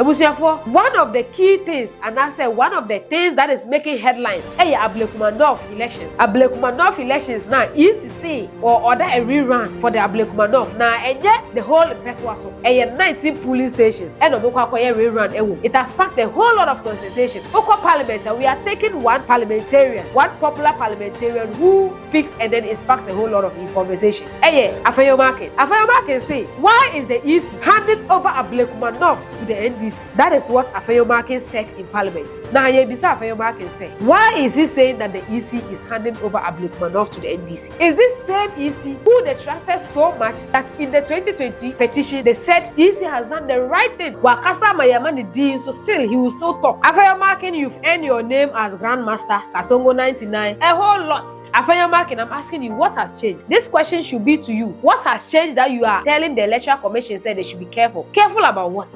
One of the key things, and I said one of the things that is making headlines, Ablekumanov elections. Ablekumanov elections now ECC or order a rerun for the Ablekumanov. Now, and yet the whole Peswaso, 19 polling stations, and rerun. It has sparked a whole lot of conversation. Oko Parliament, we are taking one parliamentarian, one popular parliamentarian who speaks and then it sparks a whole lot of conversation. Afenyo Market say, why is the EC handing over Ablekumanov to the NDC? That is what Afenyo Market said in Parliament. Now, Afenyo Market say, why is he saying that the EC is handing over Ablekumanov to the NDC? Is this same EC who they trusted so much that in the 2020 petition they said EC has done the right thing? Wakasa Mayamani Dean, so still he will still talk. Afenyo Market, you've earned your name as Grandmaster Kasongo 99, a whole lot. Afenyo Market, I'm asking you, what has changed? This question should be to you. What has changed that you are telling the Electoral Commission said they should be careful? Careful about what?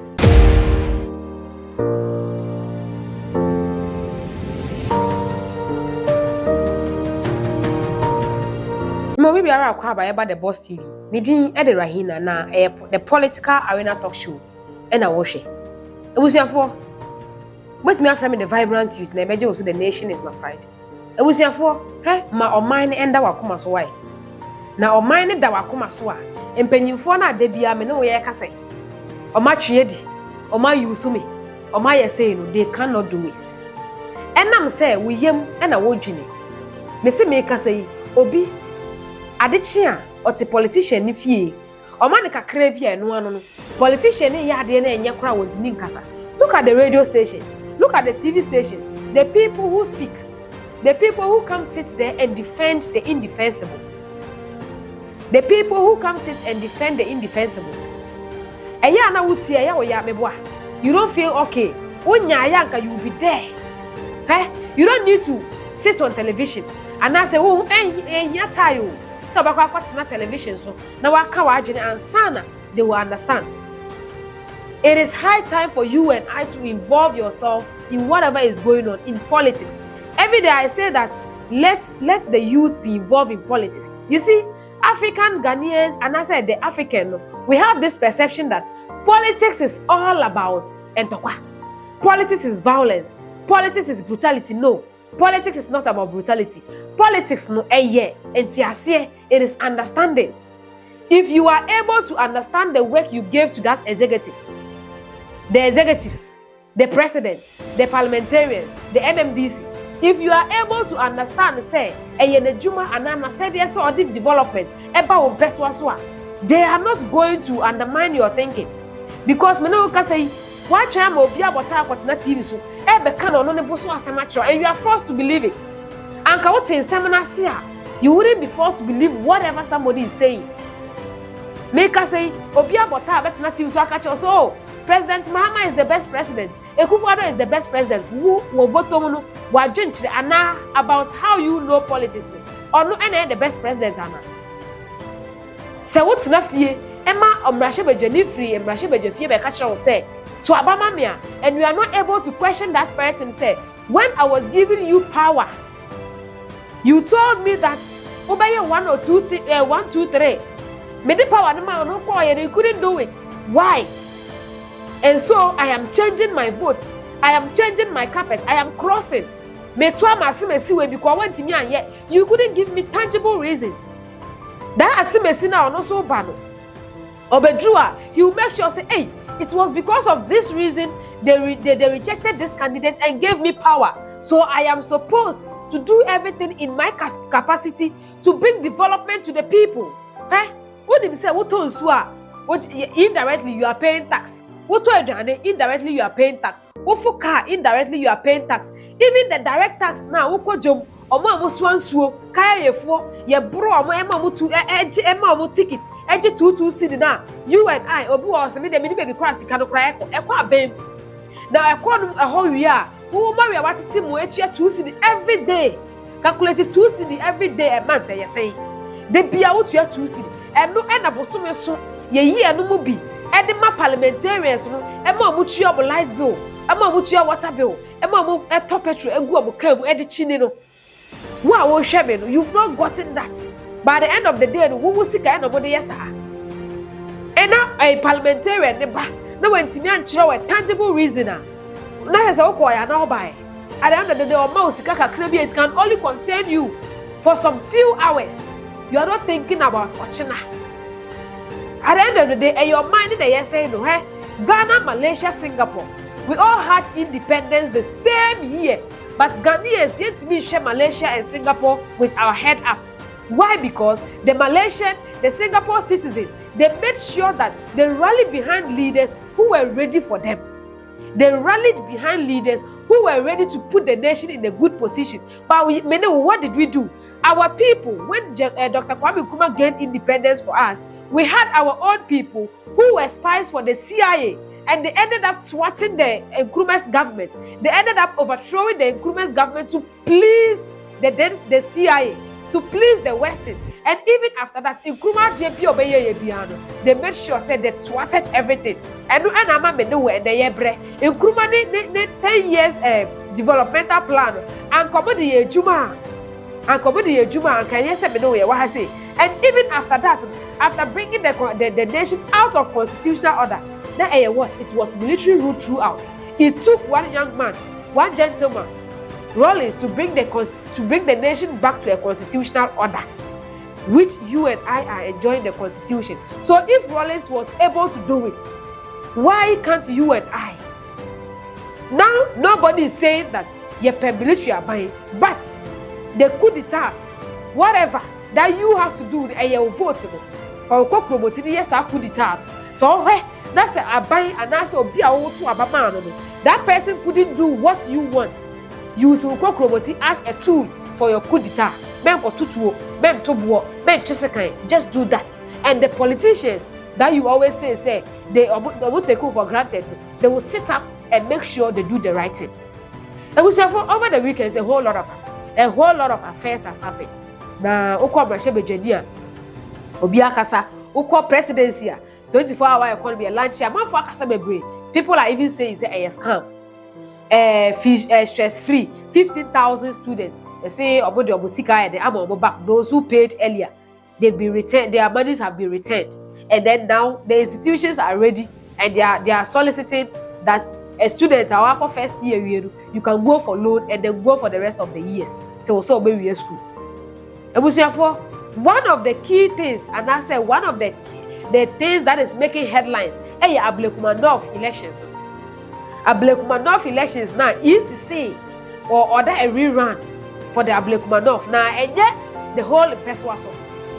We are about the Boss TV. Meeting at the Rahina na the political arena talk show. And I watch it. It was for what's me from the vibrant youth. The also the nation is my pride. It was for my or mine and our commas why. Now or mine that were commas why. And penny for na debia me no way I can say. Or my trade or my use me or my saying they cannot do it. And I'm say we yam and I watch it. Me say me can say obi. Adechia or the politician ni fie or man kakra bia no ano no politician ni yade na enye kra wodimi nkasa. Look at the radio stations, look at the TV stations, the people who speak, the people who come sit there and defend the indefensible, the people who come sit and defend the indefensible. Eya na wuti eya wo ya meboa, you don't feel okay, onya yanka you will be there. You don't need to sit on television and I say oh ehia tayo. So what's not television so now and sana they will understand. It is high time for you and I to involve yourself in whatever is going on in politics. Every day I say that let the youth be involved in politics. You see, African Ghanaians and I said the African, we have this perception that politics is all about entokwa. Politics is violence. Politics is brutality. No. Politics is not about brutality. Politics no it is understanding. If you are able to understand the work you gave to that executive, the executives, the president, the parliamentarians, the MMDC, if you are able to understand, say, development, they are not going to undermine your thinking. Because say, why try to be about TV so? And you are forced to believe it. And you wouldn't be forced to believe whatever somebody is saying. Make us say, so President Mahama is the best president. Akufo-Addo is the best president. Who about how you know politics? Or no any the best president Anna. So what's not fear? Emma Omrashe free and Rashe fear by catcher say to Abamamia, and you are not able to question that person. Say, when I was giving you power, you told me that obey 1 or 2 1 2 3. Made the power no and you couldn't do it. Why? And so I am changing my vote. I am changing my carpet. I am crossing. Me twa masimesi we because want me and yet you couldn't give me tangible reasons. That asimesi na ono so bano. Obedrua, he will make sure say, hey, it was because of this reason they rejected this candidate and gave me power. So I am supposed to do everything in my capacity to bring development to the people. What did you say? What indirectly you are paying tax. Indirectly you are paying tax. Indirectly you are paying tax. Even the direct tax now, kaya ye bro ticket 22 cedi na you and I obi was me the baby cross can cry now a whole year who marry about it 2 cedi every day calculated 2 cedi every day a month you say they be out here 2 cedi and no end up so ye no mo bi and the parliamentarians no e ma mo tua light bill e ma mo tua water bill e ma mo top petrol egu am kam e de chini no. Wow, you've not gotten that. By the end of the day, we will see nobody yes. And now a parliamentarian No when Timmy and Chiro a tangible reasoner. Now as a okoya now by. At the end of the day, or mouse it can only contain you for some few hours. You are not thinking about Ochina. At the end of the day, and your mind in the yes saying no, hey, Ghana, Malaysia, Singapore. We all had independence the same year, but Ghanaians yet to be share Malaysia and Singapore with our head up. Why? Because the Singapore citizen, they made sure that they rallied behind leaders who were ready for them. They rallied behind leaders who were ready to put the nation in a good position. But what did we do? Our people, when Dr. Kwame Nkrumah gained independence for us, we had our own people who were spies for the CIA, and they ended up thwarting the Nkrumah's government. They ended up overthrowing the Nkrumah's government to please the CIA, to please the Western. And even after that, Nkrumah JP Obeye Yebiano, they made sure said they thwarted everything. And Anama Menuwe and the Yebre, Nkrumah 10 years developmental plan, and Komodi Juma. And Komodi Juma and Kanyese Menuwe, what I say. And even after that, after bringing the nation out of constitutional order, then what? It was military rule throughout. It took one young man, one gentleman, Rawlings, to bring the nation back to a constitutional order, which you and I are enjoying the constitution. So if Rawlings was able to do it, why can't you and I? Now nobody is saying that your military are buying, but the coup d'etats, whatever that you have to do, and you vote for promoting yes, I coup d'etat. So that's a buy and that's a be to that person couldn't do what you want. Use Ukokroboti as a tool for your coup d'etat. Just do that. And the politicians that you always say they will take for granted. They will sit up and make sure they do the right thing. And we shall over the weekends a whole lot of affairs have happened. Now, Obiakasa, presidency, 24-hour economy, lunch, people are even saying it's a scam. Stress-free, 15,000 students. They say about the Obusika and the Amo back. Those who paid earlier, they've been returned. Their monies have been returned, and then now the institutions are ready and they are soliciting that a student our first year you can go for loan and then go for the rest of the years till so maybe school. And we say for one of the key things, and I say one of the things that is making headlines, Ablekumanov elections. Ablekumanov elections now is to say or order a rerun for the Ablekumanov. Now, and yet the whole persuasion,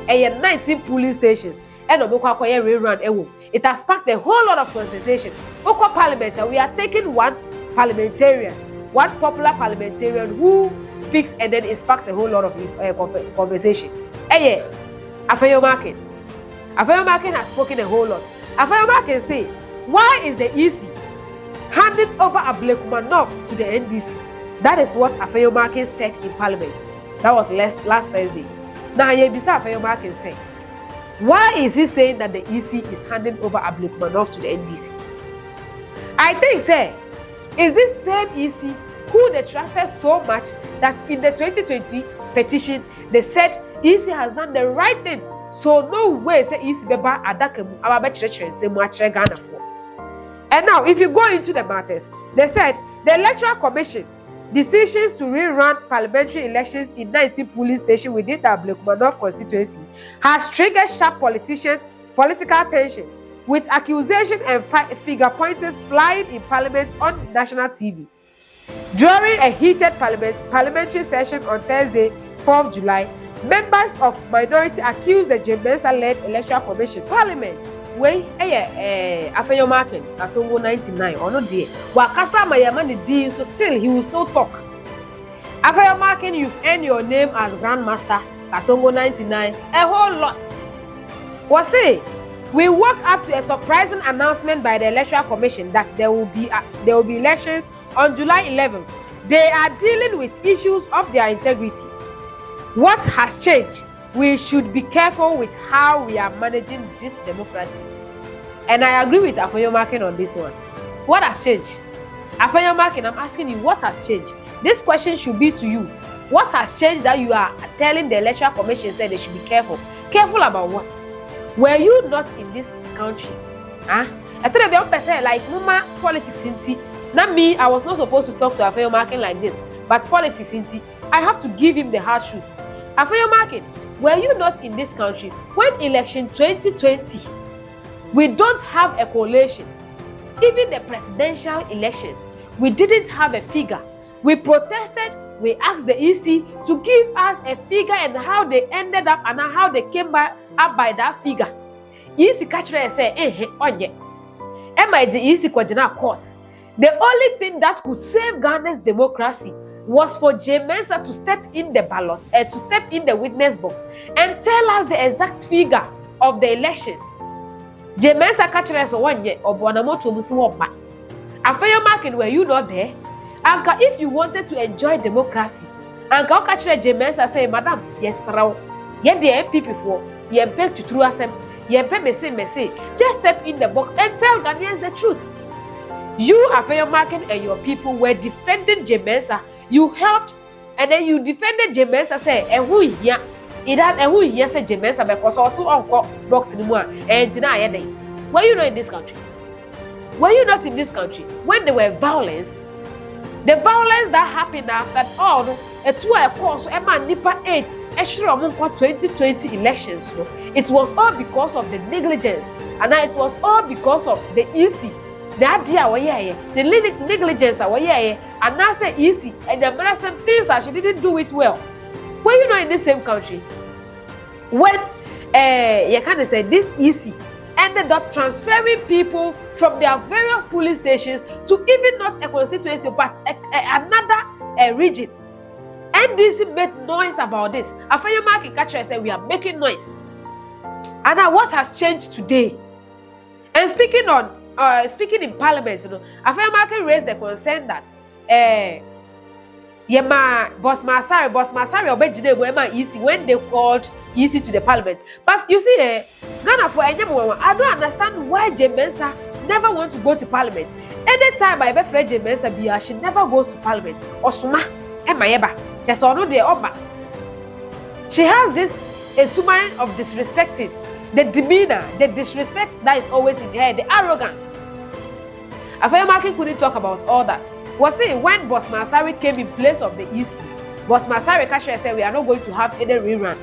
and 19 polling stations, and rerun. It has sparked a whole lot of conversation. Oko Parliament, we are taking one parliamentarian, one popular parliamentarian who speaks, and then it sparks a whole lot of conversation. Afenyo Markin. Afenyo Markin has spoken a whole lot. Afenyo Markin say, why is the EC handed over Ablekumanov to the NDC? That is what Afenyo Markin said in Parliament. That was last Thursday. Now, Yebisa Afenyo Markin say, why is he saying that the EC is handing over Ablekumanov to the NDC? I think, say, is this same EC who they trusted so much that in the 2020 petition, they said EC has done the right thing. So no way say EC beba adakemu ababechire se mu achire Ghana for. And now, if you go into the matters, they said the Electoral Commission decisions to rerun parliamentary elections in 19 polling stations within the Ablekumanov constituency has triggered sharp political tensions, with accusation and finger pointing flying in Parliament on national TV. During a heated parliamentary session on Thursday, 4th July, members of minority accused the Mensah-led Electoral Commission. Parliament, Afenyo Markin, Kasongo 99, or no dear. Wakasa Mayamani Dean, so still he will still talk. Afenyo Markin, you've earned your name as Grandmaster, Kasongo 99, a whole lot. Wase, we woke up to a surprising announcement by the Electoral Commission that there will be elections on July 11th. They are dealing with issues of their integrity. What has changed? We should be careful with how we are managing this democracy. And I agree with Afenyo Markin on this one. What has changed? Afenyo Markin, I'm asking you, what has changed? This question should be to you. What has changed that you are telling the Electoral Commission said they should be careful? Careful about what? Were you not in this country? I told you person like mama politics inti. Not me, I was not supposed to talk to Afenyo Market like this, but politics inti. I have to give him the hard truth. Afenyo Market, were you not in this country when election 2020? We don't have a coalition. Even the presidential elections, we didn't have a figure. We protested, we asked the EC to give us a figure and how they ended up and how they came up by that figure. EC catcher say, onye. Emma the EC kwajina court. The only thing that could save Ghana's democracy was for Mensah to step in the ballot, to step in the witness box and tell us the exact figure of the elections. Mensah catcher say onye of wanamoto musuwa. Afenyo Market, were you not there? Anka, if you wanted to enjoy democracy, Anka catcher Mensah say, Madam, yes, raw. Yet the NPP for ye beg to through Asem, ye pay messy. Just step in the box and tell Ghanaians the truth. You, Afenyo Market, and your people were defending Mensah. You helped, and then you defended Mensah. Say, and who here? It had and who here said Mensah because also uncle box in one and deny day. Were you not in this country? Were you not in this country when there were violence? The violence that happened after all, a 2 course, a man nipa 8, a sure 2020 elections. It was all because of the negligence, and it was all because of the EC. The idea was the negligence was and now say easy, and the some things that she didn't do it well. Were you not in the same country when you kind of say this easy ended up transferring people from their various police stations to even not a constituency but another region? NDC made noise about this. Afenyo Market catcher said we are making noise. And now what has changed today? And speaking in Parliament, Afenyo Market raised the concern that Boss Masari obejide EC when they called EC to the Parliament. But you see, Ghana for I don't understand why Mensah never want to go to Parliament. Anytime I ever friend Mensah, she never goes to Parliament. Osuma, Emayeba, just no de oba. She has this assumption of disrespecting, the demeanor, the disrespect that is always in her, the arrogance. Afenyo Market couldn't talk about all that. Was it when Boss Masari came in place of the EC? Boss Masari Kasher said we are not going to have any rerun.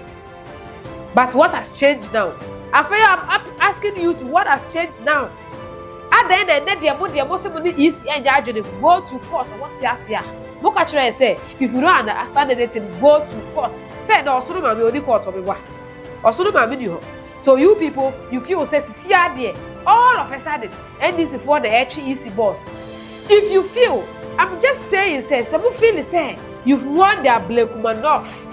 But what has changed now? Afenyo, I'm asking you to what has changed now? At the end of the day, EC and go to court. What you say? Mokachre say if you don't understand anything, go to court. Say no, so no only court or what? Or so no. So you people, you feel say see there all of a sudden, and this is for the EC boss. If you feel, I'm just saying, say some feel say you've won their Blake off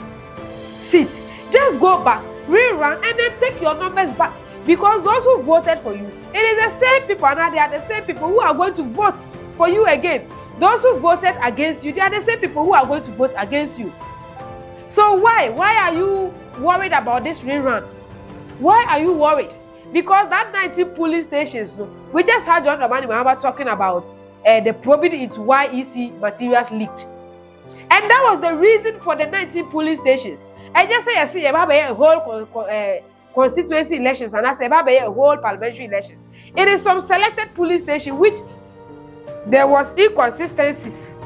seat. Just go back, rerun, and then take your numbers back. Because those who voted for you, it is the same people, and they are the same people who are going to vote for you again. Those who voted against you, they are the same people who are going to vote against you. So why are you worried about this rerun? Why are you worried? Because that 19 police stations, we just had John Ramani Mahama talking about the probing into why EC materials leaked. And that was the reason for the 19 police stations. I just say, I see a whole constituency elections, and I say a whole parliamentary elections. It is some selected police station which there was inconsistencies.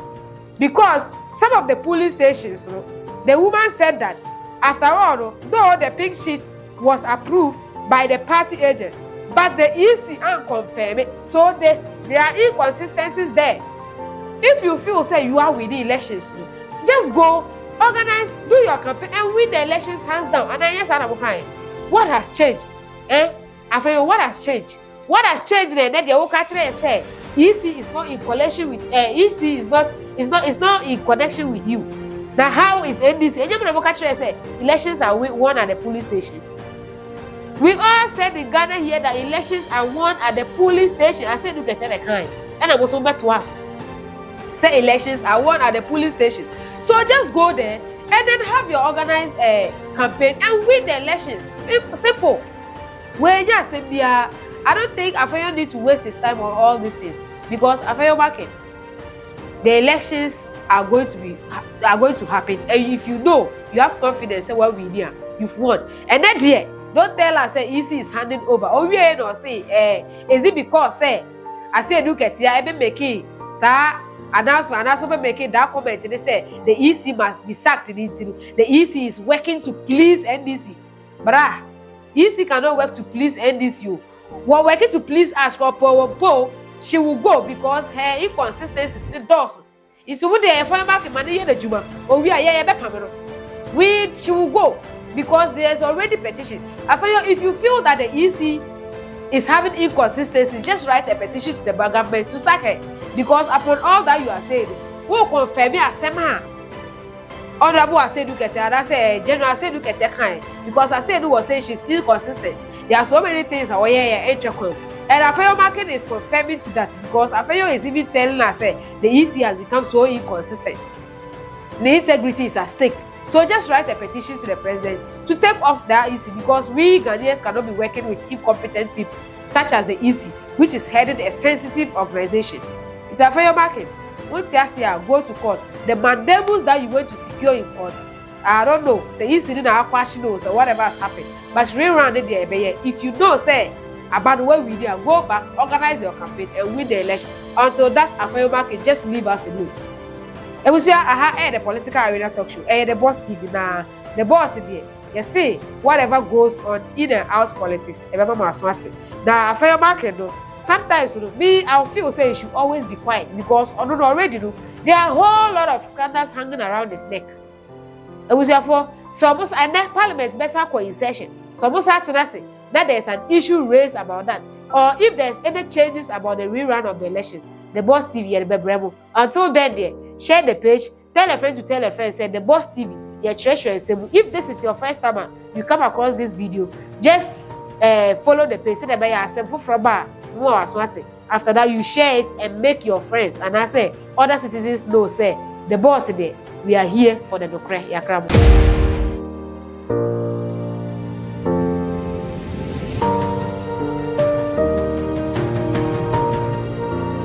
Because some of the police stations, the woman said that after all, though the pink sheet was approved by the party agent, but the EC ain't confirm it, so there are inconsistencies there. If you feel say you are with the elections, just go, organize, do your campaign, and win the elections hands down. And then yes, what has changed? I feel what has changed? What has changed? Then the whole country say EC is not in connection with EC is not in connection with you. Now how is NDC? And the country say elections are won at the police stations. We all said in Ghana here that elections are won at the police station. I said, look at the kind. And I was over to us. Say elections are won at the police stations. So just go there and then have your organized campaign and win the elections. Simple. Well, yes, I don't think Afenyo need to waste his time on all these things. Because Afenyo Market, the elections are going to happen. And if you know, you have confidence, say, well, we here, you've won. And that year, Don't tell us say EC is handing over. Oh, we ain't no say, is it because say I say look at here, I be making sir announcement and also making that comment. They say the EC must be sacked in it. The EC is working to please NDC. Brah, EC cannot work to please NDC. We're working to please us. She will go because her inconsistency still does. It's over there. If I'm back in money, the Juma, or we are she will go because there's already petition. Afenyo, if you feel that the EC is having inconsistencies, just write a petition to the government to sack her. Because upon all that you are saying, who confirm me Asem? Honorable Asem look at her, I say General Asem look at her kind. Because Asem was saying she's inconsistent. There are so many things that and Afenyo market is confirming to that because Afenyo is even telling us the EC has become so inconsistent. The integrity is at stake. So just write a petition to the president to take off that EC because we Ghanaians cannot be working with incompetent people such as the EC, which is heading a sensitive organization. It's Afenyo market. Once you go to court, the mandamus that you went to secure in court, I don't know, say EC didn't have question or whatever has happened. But reround it there, if you know, say about the way we did, go back, organize your campaign and win the election. Until that Afenyo market, just leave us alone. And we say, I had the political arena talk show, the boss TV. Now, the boss is there. You see, whatever goes on in and out politics, everyone is smarting. Now, Afenyo market, though, sometimes, me, I feel say you should always be quiet because, already, there are a whole lot of scandals hanging around his neck. And we say, for some, and then Parliament best have in session. Some have to say that there's an issue raised about that. Or if there's any changes about the rerun of the elections, the boss TV and the Bremo. Until then, share the page, tell a friend to tell a friend, say the boss TV, your treasure is Asem. If this is your first time you come across this video, just follow the page, say the Asem from bar, more swati. After that, you share it and make your friends. And I say, other citizens know, say, the boss today, we are here for the Dokre Yakramu.